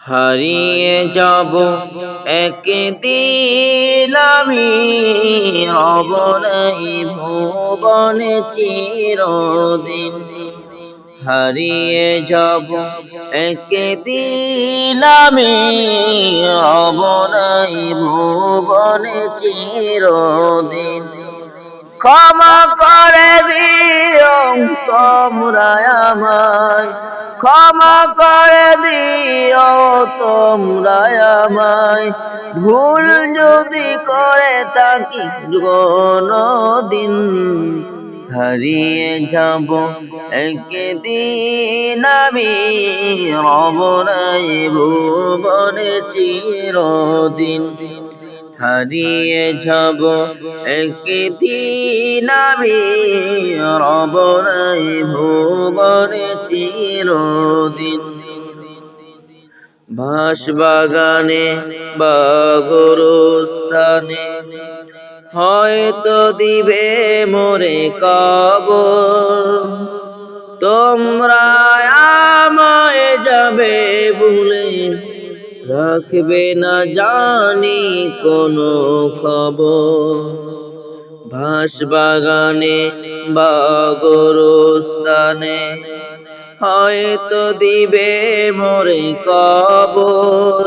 হারিয়ে যাব একদিন আমি, রব নাই ভুবনে চিরদিন। হারিয়ে যাব একদিন আমি, রব নাই ভুবনে চিরদিন। ক্ষমা করে দিও তোমরা আমায়, ক্ষমা করে দিও তোমরা আমায়, ভুল যদি করে থাকি কোনদিন। হারিয়ে যাব একদিন আমি, রব নাই ভুবনে চিরদিন। হারিয়ে যাব একদিন আমি, রব নাই ভুবনে চিরদিন। বাঁশবাগানে বা গোরস্থানে হয়তো দিবে মোরে কবর, তোমরা আমায় যাবে ভুলে, রাখবে না জানি কোনো খবর। বাঁশবাগানে বা গোরস্থানে হয়তো দিবে মোরে কবর,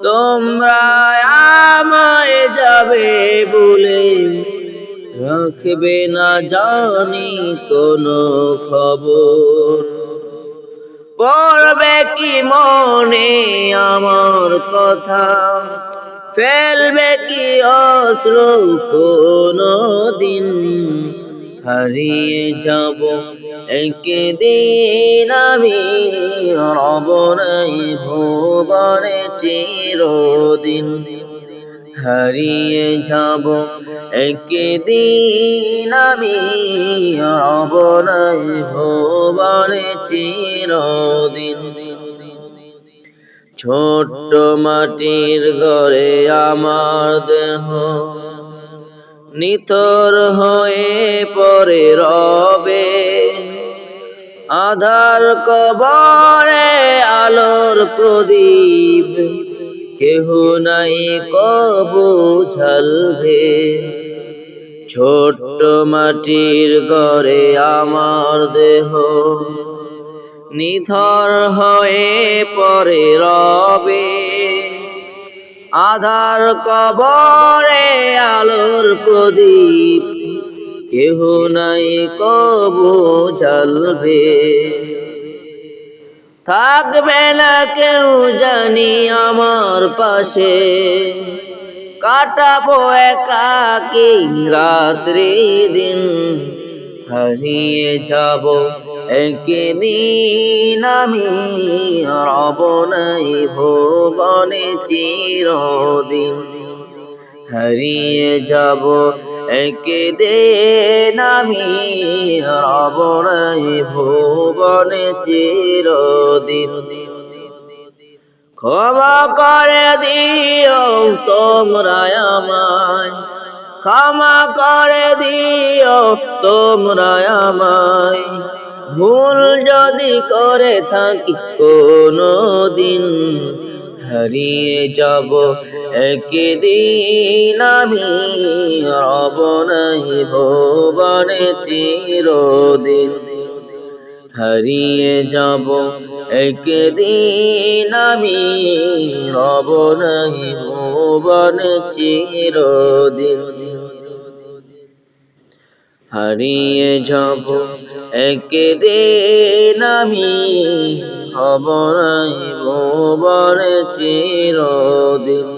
তোমরা আমায় যাবে বলে, রাখবে না জানি কোনো খবর। পড়বে কি মনে আমার কথা, ফেলবে কি অশ্রু কোনদিন। হারিয়ে যাব একদিন আমি, রব নাই ভুবনে চিরদিন। হারিয়ে যাব একদিন আমি, রব নাই ভুবনে চিরদিন। ছোট্ট মাটির ঘরে আমার দেহ নিথর হয়ে পড়ে রবে, আধার কবরে আলোর প্রদীপ কেহ নাই কবু ঝালবে। ছোট্ট মাটির ঘরে আমার দেহ নিথর হয়ে পড়ে রবে, আধার কবরে আলোর প্রদীপ কেহ নাই কবু জ্বালবে। থাকবে না কেউ জানি আমার পাশে, কাটাবো একাকী রাত্রি দিন। হারিয়ে যাব একদিন আমি, রব নাই ভুবনে চিরদিন। হারিয়ে যাব একদিন আমি, রব নাই ভুবনে চিরদিন। ক্ষমা করে দিও তোমরা আমায়, ক্ষমা করে দিও তোমরা আমায়, ভুল যদি করে থাকি কোনদিন। হারিয়ে যাব একদিন আমি, রব নাই ভুবনে চিরদিন। হারিয়ে যাব একদিন আমি, রব নাই ভুবনে চিরদিন। হারিয়ে যাব একদিন আমি, রব নাই ভুবনে চিরদিন।